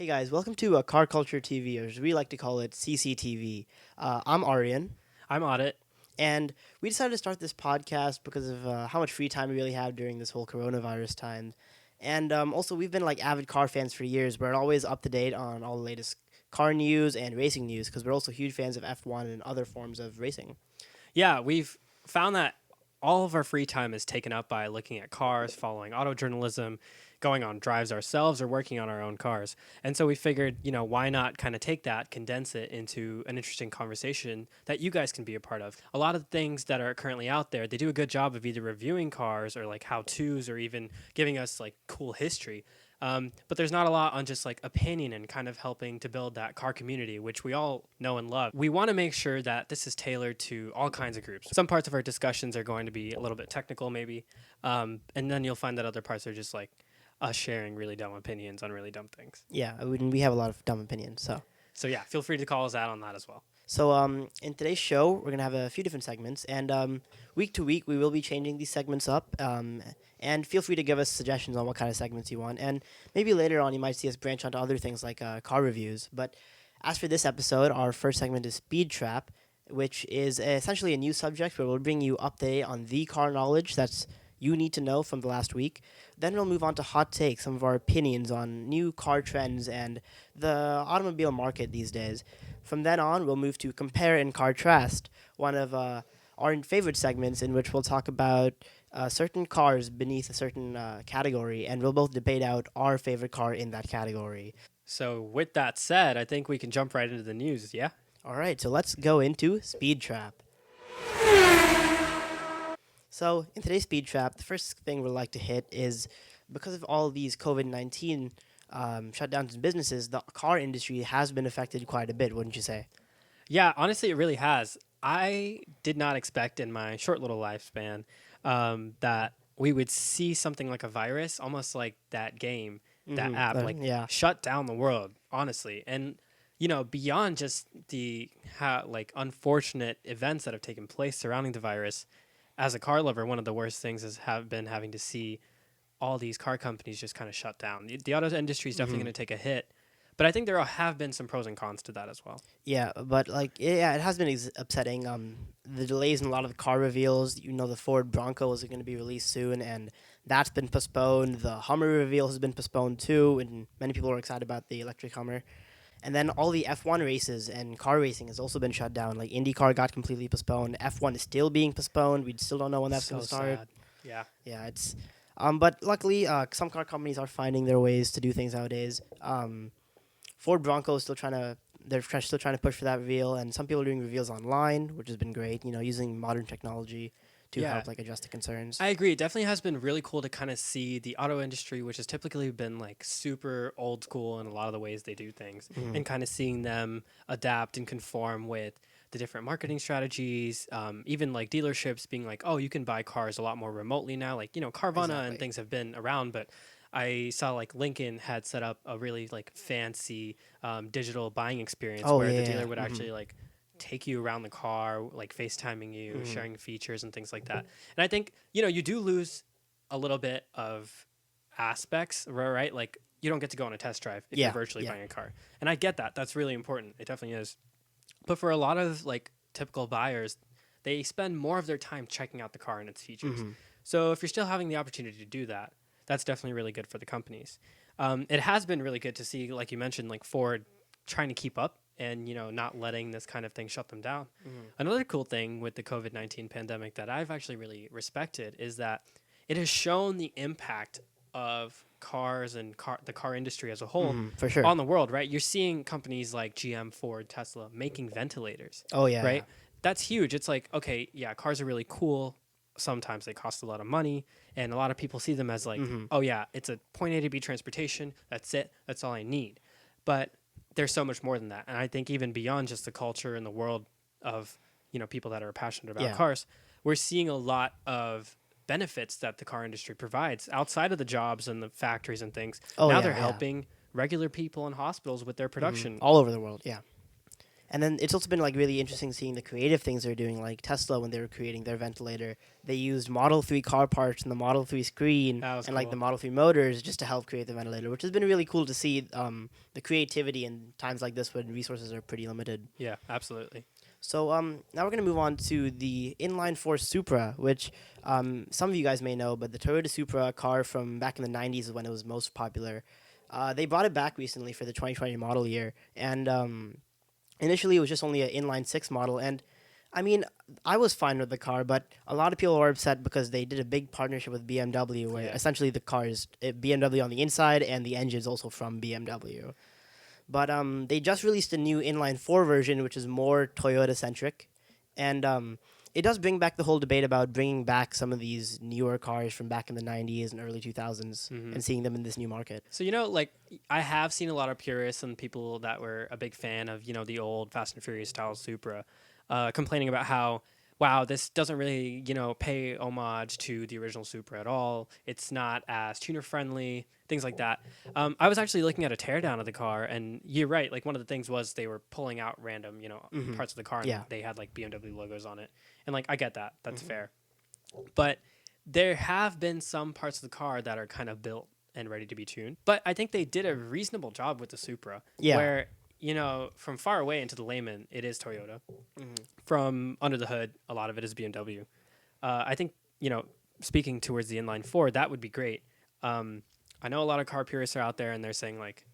Hey guys, welcome to Car Culture TV, or as we like to call it, CCTV. I'm Aryan, I'm Audit. and we decided to start this podcast because of how much free time we really have during this whole coronavirus time. And also, we've been like avid car fans for years. We're always up to date on all the latest car news and racing news because we're also huge fans of F1 and other forms of racing. Yeah, we've found that all of our free time is taken up by looking at cars, following auto journalism, going on drives ourselves, or working on our own cars. And so we figured, why not kind of take that, condense it into an interesting conversation that you guys can be a part of. A lot of things that are currently out there, they do a good job of either reviewing cars or like how to's or even giving us like cool history. But there's not a lot on just like opinion and kind of helping to build that car community, which we all know and love. We want to make sure that this is tailored to all kinds of groups. Some parts of our discussions are going to be a little bit technical, maybe. And then you'll find that other parts are just like us sharing really dumb opinions on really dumb things. Yeah, we have a lot of dumb opinions, so. So yeah, feel free to call us out on that as well. So in today's show, we're going to have a few different segments, and week to week, we will be changing these segments up. And feel free to give us suggestions on what kind of segments you want. And maybe later on, you might see us branch onto other things like car reviews. But as for this episode, our first segment is Speed Trap, which is essentially a new subject where we'll bring you update on the car knowledge that's you need to know from the last week. Then we'll move on to Hot Take, some of our opinions on new car trends and the automobile market these days. From then on, we'll move to Compare and Cartrast, one of our favorite segments in which we'll talk about certain cars beneath a certain category, and we'll both debate out our favorite car in that category. So with that said, I think we can jump right into the news, yeah? All right, so let's go into Speed Trap. So in today's Speed Trap, the first thing we'd like to hit is because of all these COVID-19 shutdowns in businesses, the car industry has been affected quite a bit, wouldn't you say? Yeah, honestly, it really has. I did not expect in my short little lifespan that we would see something like a virus, almost like that game, that app, like Yeah. shut down the world, honestly. And, beyond just the unfortunate events that have taken place surrounding the virus, as a car lover, one of the worst things has been having to see all these car companies just kind of shut down. The auto industry is definitely going to take a hit. But I think there have been some pros and cons to that as well. Yeah, but it has been upsetting. The delays in a lot of the car reveals. The Ford Bronco is going to be released soon, and that's been postponed. The Hummer reveal has been postponed too, and many people are excited about the electric Hummer. And then all the F1 races and car racing has also been shut down. Like IndyCar got completely postponed. F1 is still being postponed. We still don't know when that's going to start. Sad. Yeah. Yeah, it's. But luckily, some car companies are finding their ways to do things nowadays. Ford Bronco is still trying to. Still trying to push for that reveal, and some people are doing reveals online, which has been great. Using modern technology to help address the concerns. I agree. It definitely has been really cool to kind of see the auto industry, which has typically been like super old school in a lot of the ways they do things, and kind of seeing them adapt and conform with the different marketing strategies, even like dealerships being like, oh, you can buy cars a lot more remotely now. Like, Carvana and things have been around, but I saw like Lincoln had set up a really like fancy digital buying experience where the dealer would actually like take you around the car, like FaceTiming you, sharing features and things like that. And I think, you do lose a little bit of aspects, right? Like you don't get to go on a test drive if you're virtually buying a car. And I get that. That's really important. It definitely is. But for a lot of like typical buyers, they spend more of their time checking out the car and its features. So if you're still having the opportunity to do that, that's definitely really good for the companies. It has been really good to see, like you mentioned, like Ford trying to keep up and, not letting this kind of thing shut them down. Another cool thing with the COVID-19 pandemic that I've actually really respected is that it has shown the impact of cars and the car industry as a whole For sure. on the world, right? You're seeing companies like GM, Ford, Tesla making ventilators. Oh, yeah. Right? That's huge. It's like, okay, yeah, cars are really cool. Sometimes they cost a lot of money, and a lot of people see them as like, oh yeah, it's a point A to B transportation. That's it. That's all I need. But there's so much more than that. And I think even beyond just the culture and the world of, people that are passionate about cars, we're seeing a lot of benefits that the car industry provides outside of the jobs and the factories and things. Now they're helping regular people in hospitals with their production. All over the world, yeah. And then it's also been like really interesting seeing the creative things they're doing. Like Tesla, when they were creating their ventilator, they used Model 3 car parts and the Model 3 screen That was and like the cool. Model 3 motors just to help create the ventilator, which has been really cool to see the creativity in times like this when resources are pretty limited. Yeah, absolutely. So now we're going to move on to the inline four Supra, which some of you guys may know, but the Toyota Supra car from back in the 90s is when it was most popular. They brought it back recently for the 2020 model year, and initially it was just only an inline six model. And I mean, I was fine with the car, but a lot of people were upset because they did a big partnership with BMW, where Yeah. essentially the car is BMW on the inside and the engine is also from BMW. But they just released a new inline four version, which is more Toyota centric, and it does bring back the whole debate about bringing back some of these newer cars from back in the '90s and early 2000s and seeing them in this new market. So, like, I have seen a lot of purists and people that were a big fan of, the old Fast and Furious style Supra, complaining about how, wow, this doesn't really, pay homage to the original Supra at all. It's not as tuner friendly, things like that. I was actually looking at a teardown of the car, and you're right. Like, one of the things was they were pulling out random, parts of the car, and Yeah. they had like BMW logos on it. And like, I get that. That's fair. But there have been some parts of the car that are kind of built and ready to be tuned. But I think they did a reasonable job with the Supra. Yeah. Where, from far away into the layman, it is Toyota. From under the hood, a lot of it is BMW. I think, speaking towards the inline four, that would be great. I know a lot of car purists are out there and they're saying, like,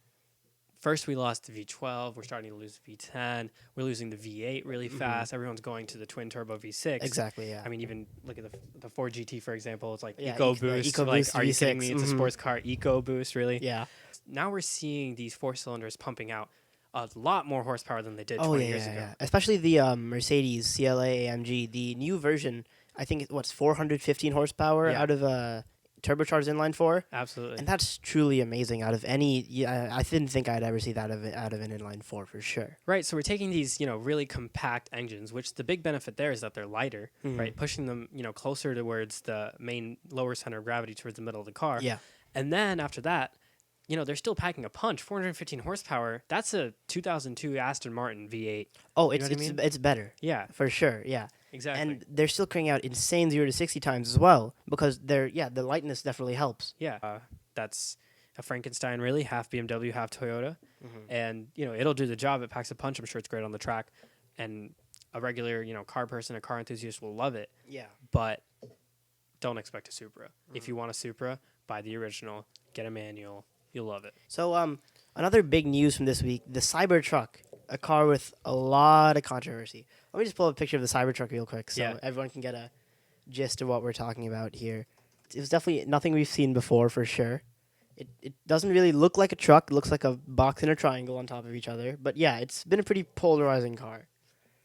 first we lost the V12, we're starting to lose the V10, we're losing the V8 really fast, everyone's going to the twin turbo V6. Exactly. Yeah. I mean, even look at the Ford GT, for example. It's like Yeah, EcoBoost. EcoBoost Like, are you kidding V6, me? It's a sports car EcoBoost, really? Yeah. Now we're seeing these four cylinders pumping out a lot more horsepower than they did Oh 20 yeah, years yeah, ago. yeah. Especially the Mercedes CLA AMG, the new version. I think what's 415 horsepower Yeah. out of a turbocharged inline four. Absolutely. And that's truly amazing. Out of any, yeah, I didn't think I'd ever see that out of an inline four for sure. Right, so we're taking these, really compact engines, which the big benefit there is that they're lighter, right? Pushing them, closer towards the main lower center of gravity towards the middle of the car. Yeah. And then after that, they're still packing a punch. 415 horsepower. That's a 2002 Aston Martin V8. Oh, You know it's what I mean? it's better Yeah, for sure. Yeah. exactly. And they're still cranking out insane 0 to 60 times as well because the lightness definitely helps. Yeah, that's a Frankenstein, really. Half BMW, half Toyota. And, it'll do the job. It packs a punch. I'm sure it's great on the track. And a regular, car person, a car enthusiast will love it. Yeah. But don't expect a Supra. If you want a Supra, buy the original, get a manual. You'll love it. So another big news from this week, the Cybertruck, a car with a lot of controversy. Let me just pull up a picture of the Cybertruck real quick so Yeah. everyone can get a gist of what we're talking about here. It was definitely nothing we've seen before for sure. It doesn't really look like a truck. It looks like a box and a triangle on top of each other. But yeah, it's been a pretty polarizing car.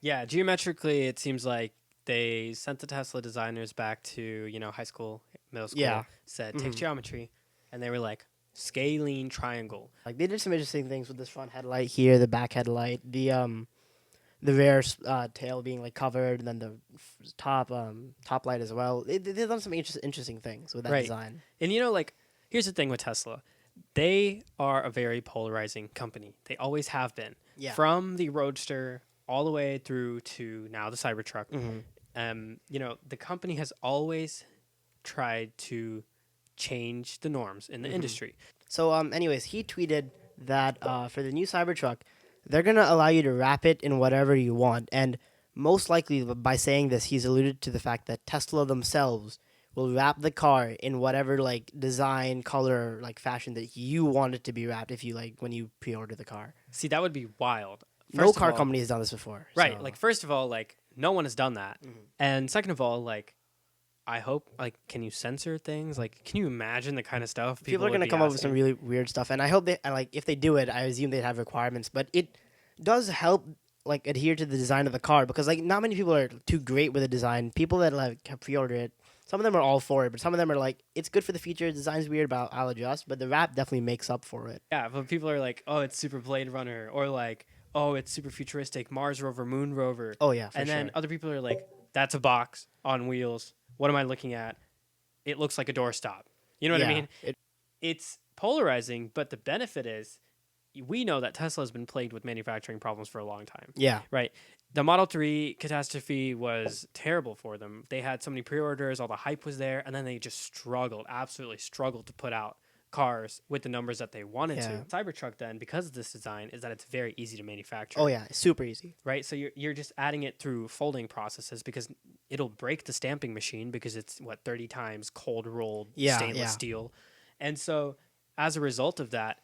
Yeah, geometrically, it seems like they sent the Tesla designers back to, high school, middle school, Yeah. said, take geometry. And they were like, scalene triangle. Like they did some interesting things with this front headlight here, the back headlight, the rear tail being like covered, and then the top light as well. They've done some interesting things with that Right. design. And, here's the thing with Tesla. They are a very polarizing company. They always have been. Yeah. From the Roadster all the way through to now the Cybertruck. The company has always tried to change the norms in the industry. So anyways, he tweeted that for the new Cybertruck, they're gonna allow you to wrap it in whatever you want, and most likely by saying this, he's alluded to the fact that Tesla themselves will wrap the car in whatever like design, color, like fashion that you want it to be wrapped. If you like when you pre-order the car, See, that would be wild. no First of car all- company has done this before. Right. so- Like, first of all, like, no one has done that. And second of all, like, I hope, like, can you censor things? Like, can you imagine the kind of stuff people are would gonna be come up with some asking? really weird stuff, and I hope they like if they do it. I assume they'd have requirements, but it does help like adhere to the design of the car because like not many people are too great with the design. People that like have pre-ordered it, some of them are all for it, but some of them are like it's good for the feature. Design's weird, but I'll adjust. But the wrap definitely makes up for it. Yeah, but people are like, oh, it's super Blade Runner, or like, oh, it's super futuristic, Mars rover, Moon rover. Oh yeah, for And sure. then other people are like, that's a box on wheels. What am I looking at? It looks like a doorstop. You know what I Yeah, mean? It's polarizing, but the benefit is, we know that Tesla has been plagued with manufacturing problems for a long time. Yeah. Right. The Model 3 catastrophe was terrible for them. They had so many pre-orders, all the hype was there, and then they just absolutely struggled to put out cars with the numbers that they wanted Yeah. to. Cybertruck then, because of this design, is that it's very easy to manufacture. Oh yeah, super easy. Right? So you're just adding it through folding processes because it'll break the stamping machine because it's 30 times cold rolled stainless steel. And so as a result of that,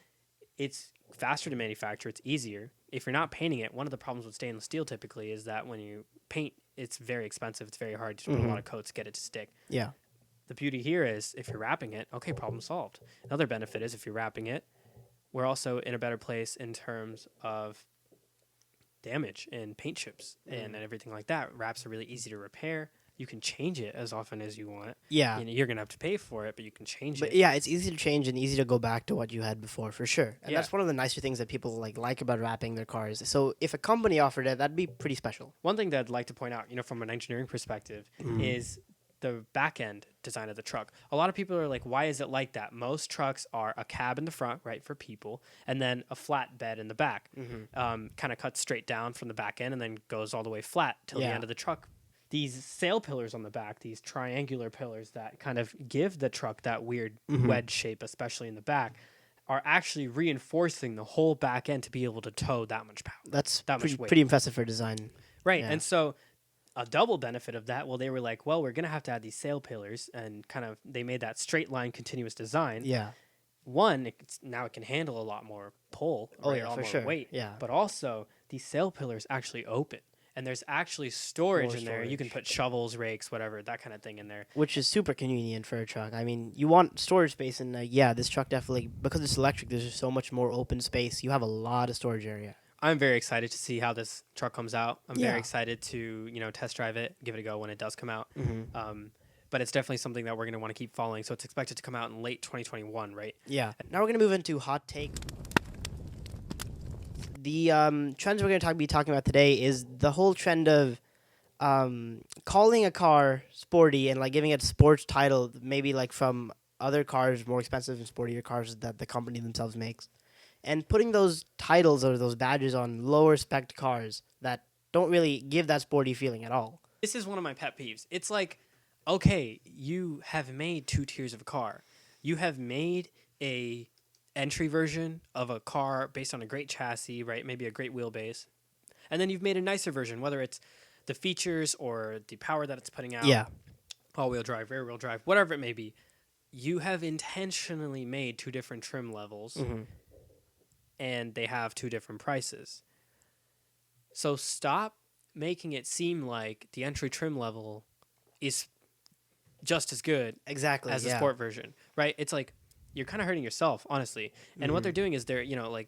it's faster to manufacture, it's easier. If you're not painting it, one of the problems with stainless steel typically is that when you paint, it's very expensive, it's very hard to put a lot of coats to get it to stick. Yeah. The beauty here is if you're wrapping it, okay, problem solved. Another benefit is if you're wrapping it, we're also in a better place in terms of damage and paint chips and everything like that. Wraps are really easy to repair. You can change it as often as you want. Yeah. You're going to have to pay for it, but you can change it. But yeah, it's easy to change and easy to go back to what you had before, for sure. And that's one of the nicer things that people like about wrapping their cars. So if a company offered it, that'd be pretty special. One thing that I'd like to point out, from an engineering perspective, is the back end design of the truck. A lot of people are like, why is it like that? Most trucks are a cab in the front, right, for people, and then a flat bed in the back. Kind of cuts straight down from the back end and then goes all the way flat till the end of the truck. These sail pillars on the back, these triangular pillars that kind of give the truck that weird wedge shape, especially in the back, are actually reinforcing the whole back end to be able to tow that much power. That's much weight. Pretty impressive for design. Right. Yeah. And so a double benefit of that, they were like, well, we're going to have to add these sail pillars, and kind of they made that straight line continuous design. Yeah. One, now it can handle a lot more pull. Oh, right, yeah, a lot for more sure. weight. Yeah. But also, these sail pillars actually open. And there's actually storage More in there. You can put shovels, rakes, whatever, that kind of thing in there. Which is super convenient for a truck. I mean, you want storage space, and this truck definitely, because it's electric, there's just so much more open space. You have a lot of storage area. I'm very excited to see how this truck comes out. I'm very excited to, test drive it, give it a go when it does come out. But it's definitely something that we're going to want to keep following. So it's expected to come out in late 2021, right? Yeah. Now we're going to move into hot take. The trends we're going to be talking about today is the whole trend of calling a car sporty and like giving it a sports title, maybe like from other cars, more expensive and sportier cars that the company themselves makes, and putting those titles or those badges on lower spec cars that don't really give that sporty feeling at all. This is one of my pet peeves. It's like, okay, you have made 2 tiers of a car. You have made a entry version of a car based on a great chassis, right? Maybe a great wheelbase. And then you've made a nicer version, whether it's the features or the power that it's putting out. Yeah. All-wheel drive, rear-wheel drive, whatever it may be. You have intentionally made 2 different trim levels, and they have 2 different prices. So stop making it seem like the entry trim level is just as good as the sport version, right? It's like, you're kind of hurting yourself, honestly. And what they're doing is they're,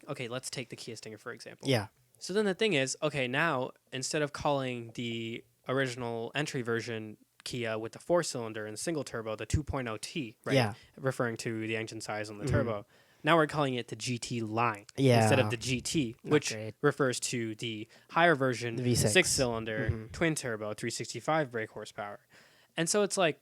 okay, let's take the Kia Stinger, for example. Yeah. So then the thing is, okay, now instead of calling the original entry version Kia with the 4-cylinder and single turbo, the 2.0T, right? Yeah. Referring to the engine size on the turbo. Now we're calling it the GT line instead of the GT, which refers to the higher version, the V6. 6-cylinder, twin turbo, 365 brake horsepower. And so it's like,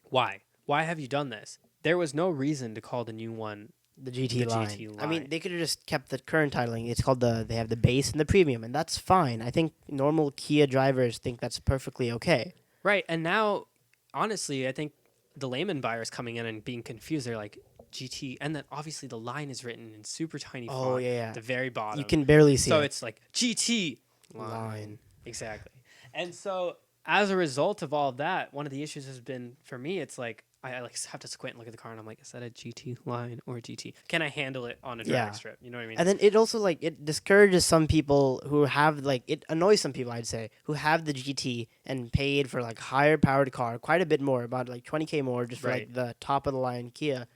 why? Why have you done this? There was no reason to call the new one the GT line. GT line. I mean, they could have just kept the current titling. It's called they have the base and the premium, and that's fine. I think normal Kia drivers think that's perfectly okay. Right, and now, honestly, I think the layman buyers coming in and being confused, they're like, GT, and then obviously the line is written in super tiny font at the very bottom. You can barely see it. So it's like, GT line. Exactly. And so, as a result of all of that, one of the issues has been, for me, it's like, I like have to squint and look at the car, and I'm like, is that a GT line or a GT? Can I handle it on a drag strip? You know what I mean? And then it also it discourages some people who have it annoys some people, I'd say, who have the GT and paid for higher powered car, quite a bit more, about $20K more, just for the top of the line Kia.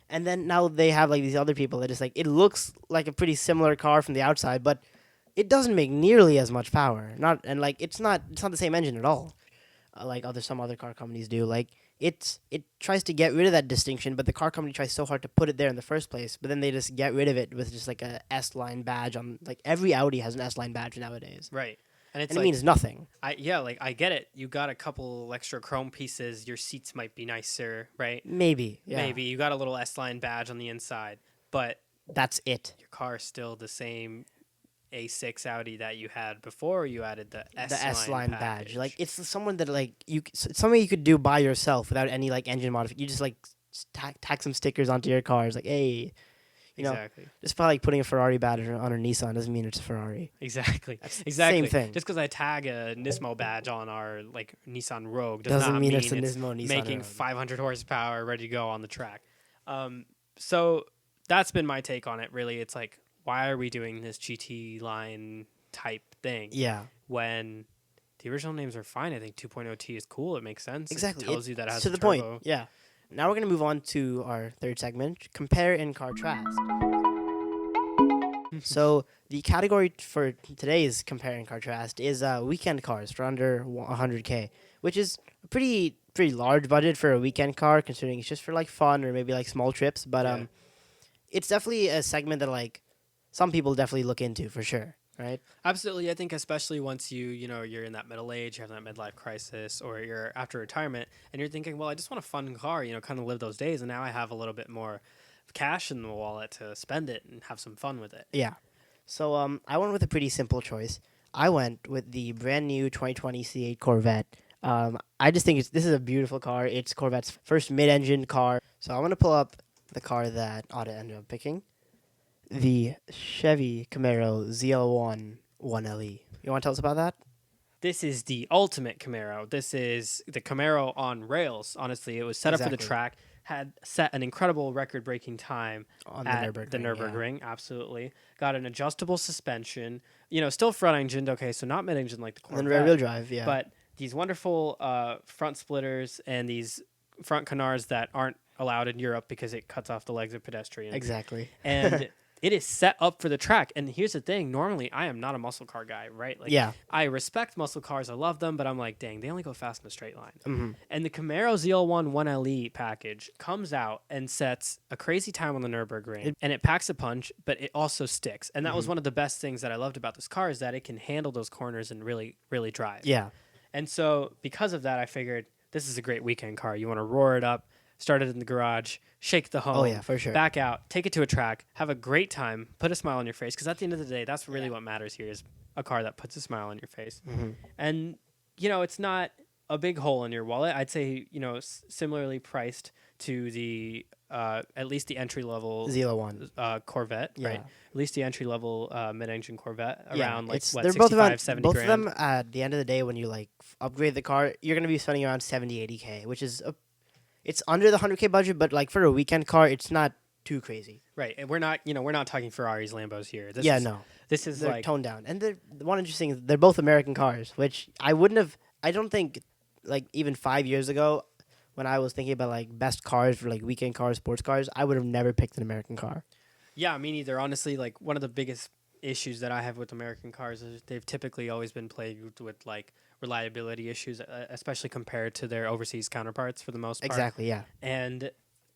And then now they have these other people that just it looks like a pretty similar car from the outside, but it doesn't make nearly as much power. It's not the same engine at all, some other car companies do. It tries to get rid of that distinction, but the car company tries so hard to put it there in the first place. But then they just get rid of it with just a S-line badge on. Every Audi has an S-line badge nowadays. Right, and it means nothing. I get it. You got a couple extra chrome pieces. Your seats might be nicer, right? Maybe, yeah. Maybe you got a little S-line badge on the inside, but that's it. Your car is still the same A6 Audi that you had before you added the The S S line line badge, like package. it's someone that like it's something you could do by yourself without any like engine modification. You just like tack some stickers onto your cars, like hey, you know, Exactly. just by like putting a Ferrari badge on a Nissan doesn't mean it's a Ferrari. Exactly. That's the same Exactly. thing. Just because I tag a Nismo badge on our like Nissan Rogue does Doesn't not mean it's mean a it's Nismo Nissan making Rogue. 500 horsepower ready to go on the track. So that's been my take on it. Really, it's like, why are we doing this GT line type thing Yeah, when the original names are fine? I think 2.0T is cool. It makes sense. exactly. It tells you that it has To a the turbo. point. Yeah. Now we're gonna move on to our third segment: compare and contrast. So the category for today's compare and contrast is weekend cars for under 100K, which is a pretty large budget for a weekend car, considering it's just for like fun or maybe like small trips. But Yeah. it's definitely a segment that like some people definitely look into for sure, right? Absolutely. I think especially once you're in that middle age, you have that midlife crisis, or you're after retirement and you're thinking, well, I just want a fun car, kind of live those days. And now I have a little bit more cash in the wallet to spend it and have some fun with it. Yeah. So I went with a pretty simple choice. I went with the brand new 2020 C8 Corvette. I just think this is a beautiful car. It's Corvette's first mid-engine car. So I'm gonna pull up the car that Otta ended up picking, the Chevy Camaro ZL1 1LE. You want to tell us about that? This is the ultimate Camaro. This is the Camaro on rails. Honestly, it was set up for the Exactly. track, had set an incredible record-breaking time On the at Nürburgring. the Yeah. Nürburgring. Absolutely, got an adjustable suspension. Still front-engined. Okay, so not mid-engine like the And then Corvette, rear-wheel drive. Yeah. but these wonderful front splitters and these front canards that aren't allowed in Europe because it cuts off the legs of pedestrians. Exactly. And it is set up for the track. And here's the thing: normally, I am not a muscle car guy, right? Like, Yeah. I respect muscle cars, I love them, but I'm like, dang, they only go fast in a straight line. Mhm. And the Camaro ZL1 1LE package comes out and sets a crazy time on the Nürburgring, and it packs a punch, but it also sticks. And that was one of the best things that I loved about this car, is that it can handle those corners and really, really drive. Yeah. And so because of that, I figured this is a great weekend car. You want to roar it up, start it in the garage, shake the home. Oh, yeah, for sure. Back out, take it to a track, have a great time, put a smile on your face. Because at the end of the day, that's really what matters here, is a car that puts a smile on your face. Mhm. And, it's not a big hole in your wallet. I'd say, similarly priced to the, at least the entry level ZL1. Corvette, Yeah. right? At least the entry level mid-engine Corvette, around like what, they're 65, 70 both grand. of them at the end of the day when you like upgrade the car, you're gonna be spending around 70, 80K, which is it's under the 100K budget, but like for a weekend car, it's not too crazy. Right, and we're not talking Ferraris, Lambos here. This is They're like, toned down, and the one interesting is they're both American cars, which I wouldn't have. I don't think like even 5 years ago, when I was thinking about like best cars for like weekend cars, sports cars, I would have never picked an American car. yeah, me neither. Honestly, like one of the biggest issues that I have with American cars is they've typically always been plagued with like reliability issues, especially compared to their overseas counterparts for the most part. Exactly. Yeah. And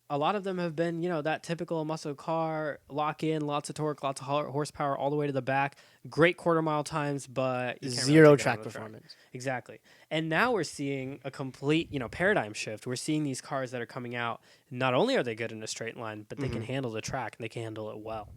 a lot of them have been, that typical muscle car, lock in, lots of torque, lots of horsepower all the way to the back, great quarter mile times, but you can't really Zero take it on track the performance. Exactly. And now we're seeing a complete, paradigm shift. We're seeing these cars that are coming out. Not only are they good in a straight line, but they can handle the track and they can handle it well.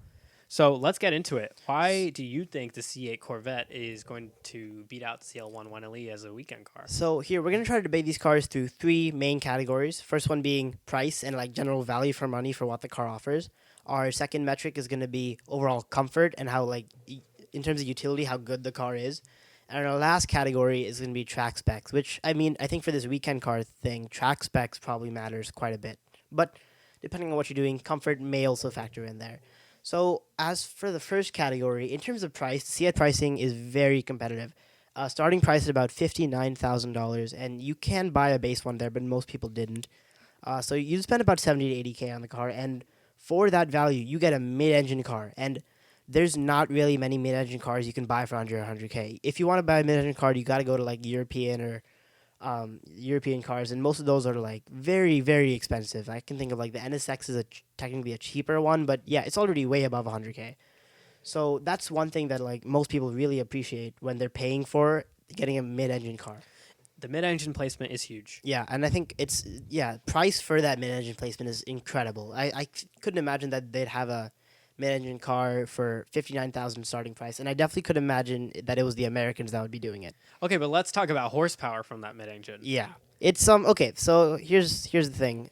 So let's get into it. Why do you think the C8 Corvette is going to beat out the CL1 1LE as a weekend car? So here we're gonna try to debate these cars through three main categories. First one being price and like general value for money for what the car offers. Our second metric is gonna be overall comfort and how like in terms of utility how good the car is. And our last category is gonna be track specs, which I think for this weekend car thing, track specs probably matters quite a bit. But depending on what you're doing, comfort may also factor in there. So as for the first category, in terms of price, C8 pricing is very competitive. Starting price is about $59,000, and you can buy a base one there, but most people didn't. So you spend about 70 to 80K on the car, and for that value, you get a mid-engine car. And there's not really many mid-engine cars you can buy for under 100K. If you want to buy a mid-engine car, you got to go to like European cars, and most of those are like very, very expensive. I can think of like the NSX is technically a cheaper one, but yeah, it's already way above 100K. So that's one thing that like most people really appreciate when they're paying for getting a mid-engine car. The mid-engine placement is huge. Yeah, and I think price for that mid-engine placement is incredible. I couldn't imagine that they'd have a mid-engine car for 59,000 starting price, and I definitely could imagine that it was the Americans that would be doing it. Okay, but let's talk about horsepower from that mid-engine. Yeah. It's okay, so here's the thing.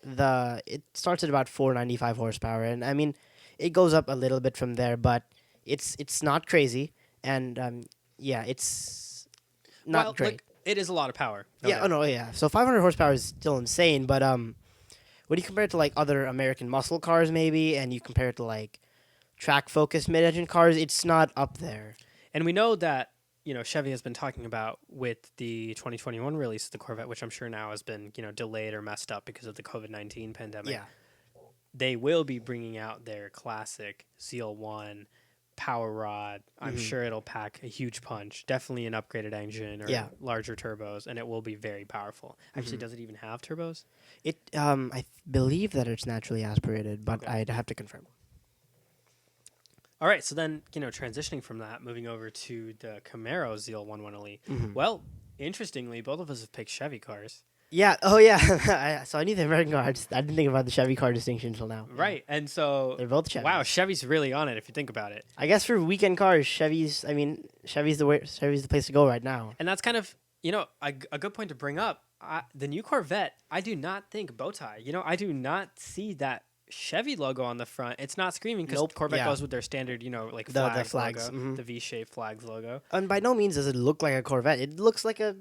It starts at about 495 horsepower, and I mean it goes up a little bit from there, but it's not crazy, and yeah, it's not Well, great. look, it is a lot of power. No Yeah, doubt. oh no, yeah. So 500 horsepower is still insane, but when you compare it to like other American muscle cars maybe, and you compare it to like track focused mid-engine cars, it's not up there. And we know that, Chevy has been talking about with the 2021 release of the Corvette, which I'm sure now has been, delayed or messed up because of the COVID-19 pandemic. Yeah. They will be bringing out their classic ZL1 power rod. I'm sure it'll pack a huge punch. Definitely an upgraded engine or larger turbos, and it will be very powerful. Actually, does it even have turbos? I believe that it's naturally aspirated, but I'd have to confirm. All right, so then, transitioning from that, moving over to the Camaro ZL1 1LE. Well, interestingly, both of us have picked Chevy cars. Yeah. Oh, yeah. So I knew the American car. I didn't think about the Chevy car distinction until now. Right, and so They're both Chevys. wow, Chevy's really on it if you think about it. I guess for weekend cars, Chevy's the place to go right now. And that's kind of, a good point to bring up. The new Corvette, I do not think bow tie. I do not see that Chevy logo on the front. It's not screaming because Corvette goes with their standard, like The flags flags, logo, the V-shaped flags logo. And by no means does it look like a Corvette. It looks like a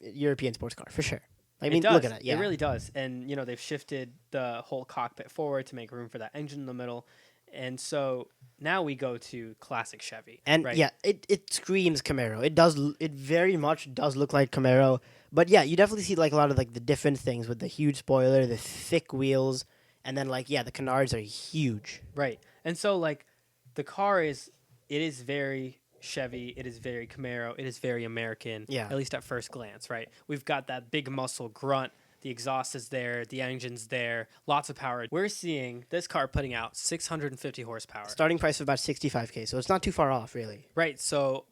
European sports car for sure. I mean, look at it. Yeah, it really does. And they've shifted the whole cockpit forward to make room for that engine in the middle. And so now we go to classic Chevy. And right? yeah, it screams Camaro. It does. It very much does look like Camaro. But yeah, you definitely see like a lot of like the different things with the huge spoiler, the thick wheels, and then like the canards are huge. Right. And so like the car it is very Chevy, it is very Camaro, it is very American. Yeah. At least at first glance, right? We've got that big muscle grunt. The exhaust is there, the engine's there, lots of power. We're seeing this car putting out 650 horsepower. Starting price of about 65K, so it's not too far off, really. Right. So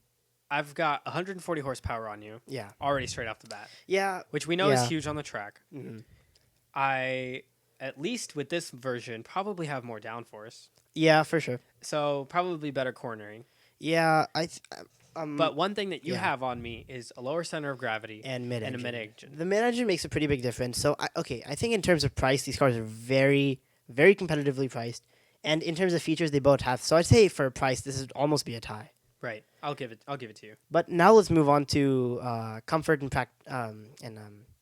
I've got 140 horsepower on you. Yeah. Already straight off the bat. Yeah. Which we know Yeah. is huge on the track. Mm-hmm. I, at least with this version, probably have more downforce. Yeah, for sure. So probably better cornering. Yeah, But one thing that you have on me is a lower center of gravity and mid-engine. And a mid-engine. The mid-engine makes a pretty big difference. So, I think in terms of price, these cars are very, very competitively priced. And in terms of features, they both have. So I'd say for a price, this would almost be a tie. Right. I'll give it to you. But now let's move on to comfort and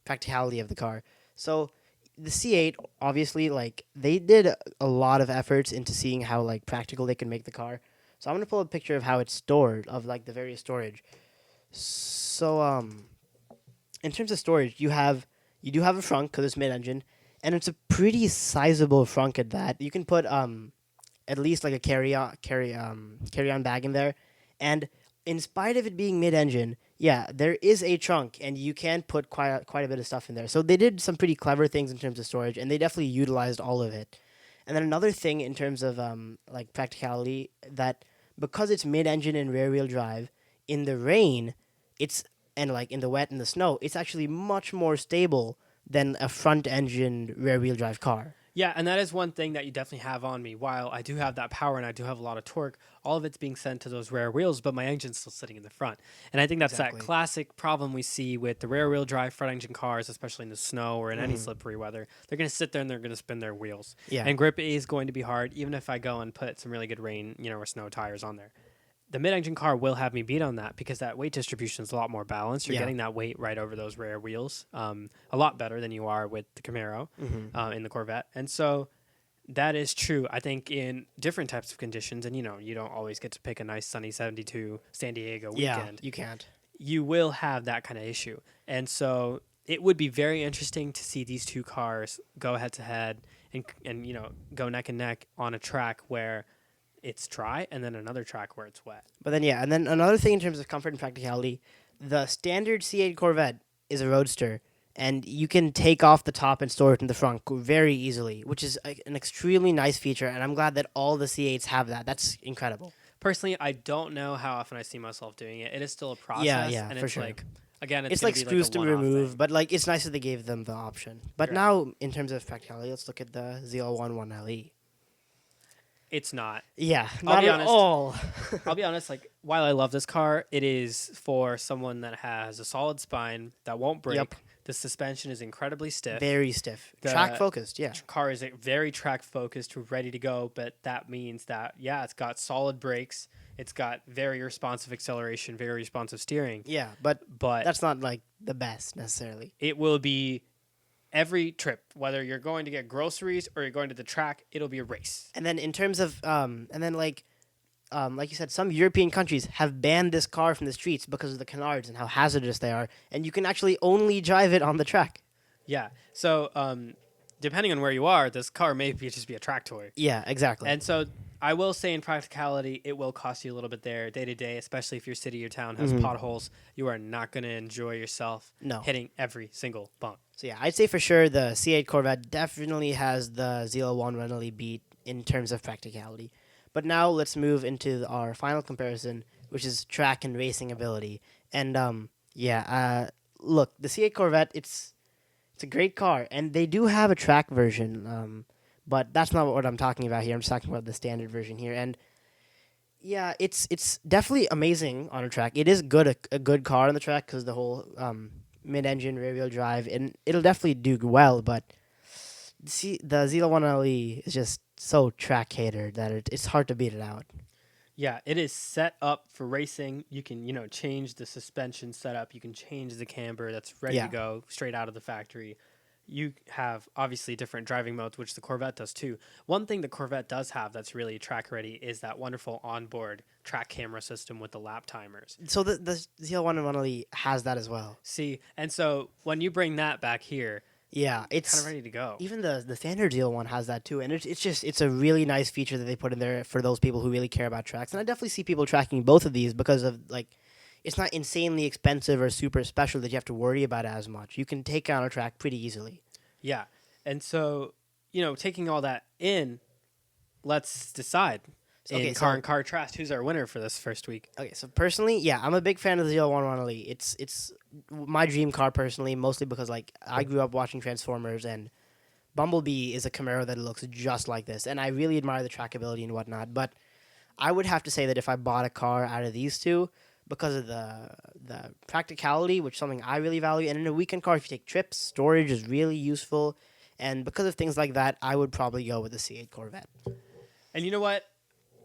practicality of the car. So the C8, obviously, like they did a lot of efforts into seeing how like practical they can make the car. So I'm gonna pull a picture of how it's stored, of like the various storage. So in terms of storage, you do have a frunk because it's mid-engine, and it's a pretty sizable frunk at that. You can put at least like a carry-on bag in there, and in spite of it being mid-engine, yeah, there is a trunk, and you can put quite a bit of stuff in there. So they did some pretty clever things in terms of storage, and they definitely utilized all of it. And then another thing in terms of like practicality, that because it's mid-engine and rear-wheel drive, in the rain, and like in the wet and the snow, it's actually much more stable than a front-engine rear-wheel drive car. Yeah, and that is one thing that you definitely have on me. While I do have that power and I do have a lot of torque, all of it's being sent to those rear wheels, but my engine's still sitting in the front. And I think that's that classic problem we see with the rear wheel drive front engine cars, especially in the snow or in any slippery weather. They're going to sit there and they're going to spin their wheels. Yeah. And grip is going to be hard, even if I go and put some really good rain, or snow tires on there. The mid-engine car will have me beat on that because that weight distribution is a lot more balanced. You're getting that weight right over those rear wheels, a lot better than you are with the Camaro in the Corvette. And so that is true. I think in different types of conditions, and you don't always get to pick a nice sunny 72 San Diego weekend. Yeah, you can't. You will have that kind of issue. And so it would be very interesting to see these two cars go head-to-head and go neck and neck on a track where it's dry, and then another track where it's wet. But then, and then another thing in terms of comfort and practicality, the standard C8 Corvette is a roadster, and you can take off the top and store it in the front very easily, which is an extremely nice feature, and I'm glad that all the C8s have that. That's incredible. Personally, I don't know how often I see myself doing it. It is still a process, and for sure. Like, again, it's like screws to remove, thing. but like it's nice that they gave them the option. But now, in terms of practicality, let's look at the ZL1 1LE. It's not. Yeah, I'll not be at honest. all. I'll be honest. Like, while I love this car, it is for someone that has a solid spine that won't break. Yep. The suspension is incredibly stiff. Very stiff. The Track focused, yeah. car is very track focused, ready to go. But that means that it's got solid brakes. It's got very responsive acceleration, very responsive steering. Yeah, but But that's not like the best necessarily. it will be every trip, whether you're going to get groceries or you're going to the track, it'll be a race. And then in terms of like you said, some European countries have banned this car from the streets because of the canards and how hazardous they are, and you can actually only drive it on the track. Yeah. So depending on where you are, this car may just be a track toy. Yeah, exactly. And so I will say in practicality, it will cost you a little bit there day to day, especially if your city or town has potholes. You are not going to enjoy yourself hitting every single bump. So yeah, I'd say for sure the C8 Corvette definitely has the ZL1 Renali beat in terms of practicality. But now let's move into our final comparison, which is track and racing ability. And look, the C8 Corvette, it's a great car, and they do have a track version, but that's not what I'm talking about here. I'm just talking about the standard version here. And yeah, it's definitely amazing on a track. It is a good car on the track because the whole mid-engine rear-wheel drive, and it'll definitely do well. But the ZL1 LE is just so track catered that it's hard to beat it out. Yeah, it is set up for racing. You can, change the suspension setup. You can change the camber. That's ready to go straight out of the factory. You have obviously different driving modes, which the Corvette does too. One thing the Corvette does have that's really track ready is that wonderful onboard track camera system with the lap timers. So the ZL1 LE has that as well. See, and so when you bring that back here, yeah, it's kind of ready to go. Even the standard ZL1 has that too, and it's a really nice feature that they put in there for those people who really care about tracks. And I definitely see people tracking both of these because of it's not insanely expensive or super special that you have to worry about as much. You can take on a track pretty easily. Yeah, and so taking all that in, let's decide. In Compare and Cartrast, who's our winner for this first week? Okay, so personally, yeah, I'm a big fan of the ZL1 Renali. It's my dream car personally, mostly because I grew up watching Transformers, and Bumblebee is a Camaro that looks just like this, and I really admire the trackability and whatnot. But I would have to say that if I bought a car out of these two, because of the practicality, which is something I really value, and in a weekend car, if you take trips, storage is really useful, and because of things like that, I would probably go with the C8 Corvette. And you know what?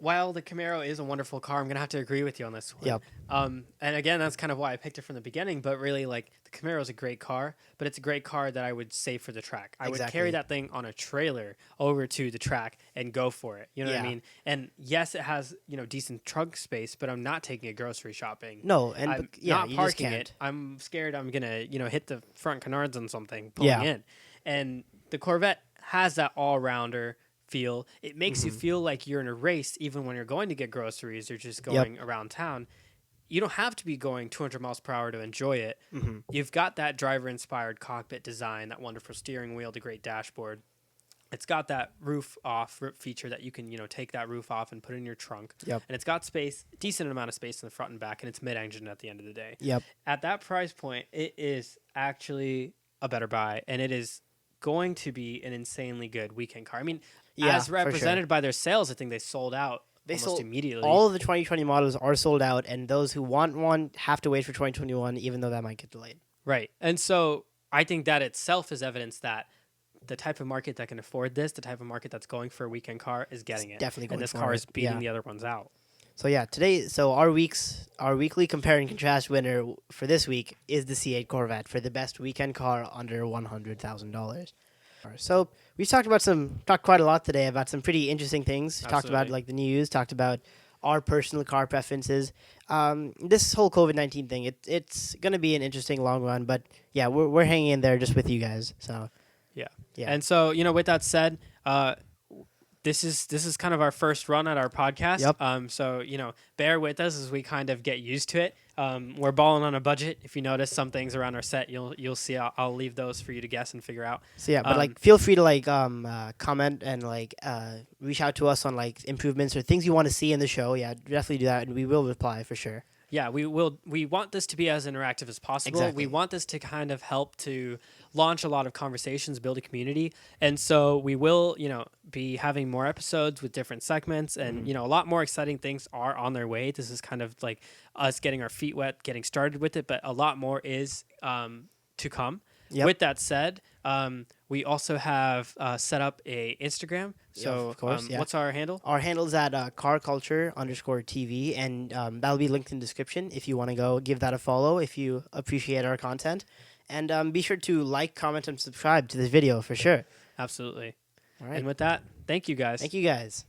While the Camaro is a wonderful car, I'm going to have to agree with you on this one. Yep. And again, that's kind of why I picked it from the beginning. But really, the Camaro is a great car, but it's a great car that I would save for the track. I would carry that thing on a trailer over to the track and go for it. You know what I mean? And yes, it has decent trunk space, but I'm not taking it grocery shopping. No, and I'm not parking it. I'm scared I'm going to hit the front canards on something pulling in. And the Corvette has that all-rounder feel. It makes you feel like you're in a race even when you're going to get groceries or just going around town. You don't have to be going 200 miles per hour to enjoy it. You've got that driver-inspired cockpit design, that wonderful steering wheel, the great dashboard. It's got that roof feature that you can take that roof off and put in your trunk. Yep. And it's got space, decent amount of space in the front and back, and it's mid-engine at the end of the day. Yep. At that price point, it is actually a better buy, and it is going to be an insanely good weekend car. I mean, as represented by their sales, I think they sold out almost immediately. All of the 2020 models are sold out, and those who want one have to wait for 2021, even though that might get delayed. Right. And so I think that itself is evidence that the type of market that can afford this, the type of market that's going for a weekend car, is getting it. Definitely going and this for car it. is beating the other ones out. So yeah, our weekly compare and contrast winner for this week is the C8 Corvette for the best weekend car under $100,000. So we've talked quite a lot today about some pretty interesting things. Talked about the news, talked about our personal car preferences. This whole COVID-19 thing, it's going to be an interesting long run, but yeah, we're hanging in there just with you guys. So yeah. And so with that said, this is kind of our first run at our podcast. Yep. So bear with us as we kind of get used to it. We're balling on a budget. If you notice some things around our set, you'll see. I'll leave those for you to guess and figure out. So yeah, but feel free to comment and reach out to us on improvements or things you want to see in the show. Yeah, definitely do that, and we will reply for sure. Yeah, we want this to be as interactive as possible. Exactly. We want this to kind of help to launch a lot of conversations, build a community. And so we will, be having more episodes with different segments and, a lot more exciting things are on their way. This is kind of like us getting our feet wet, getting started with it, but a lot more is to come. Yep. With that said, we also have set up a Instagram. Yeah, So, of course, yeah. what's our handle? Our handle is at carculture_TV, and that'll be linked in the description if you want to go give that a follow if you appreciate our content. And be sure to like, comment, and subscribe to this video for sure. Absolutely. All right. And with that, thank you guys. Thank you guys.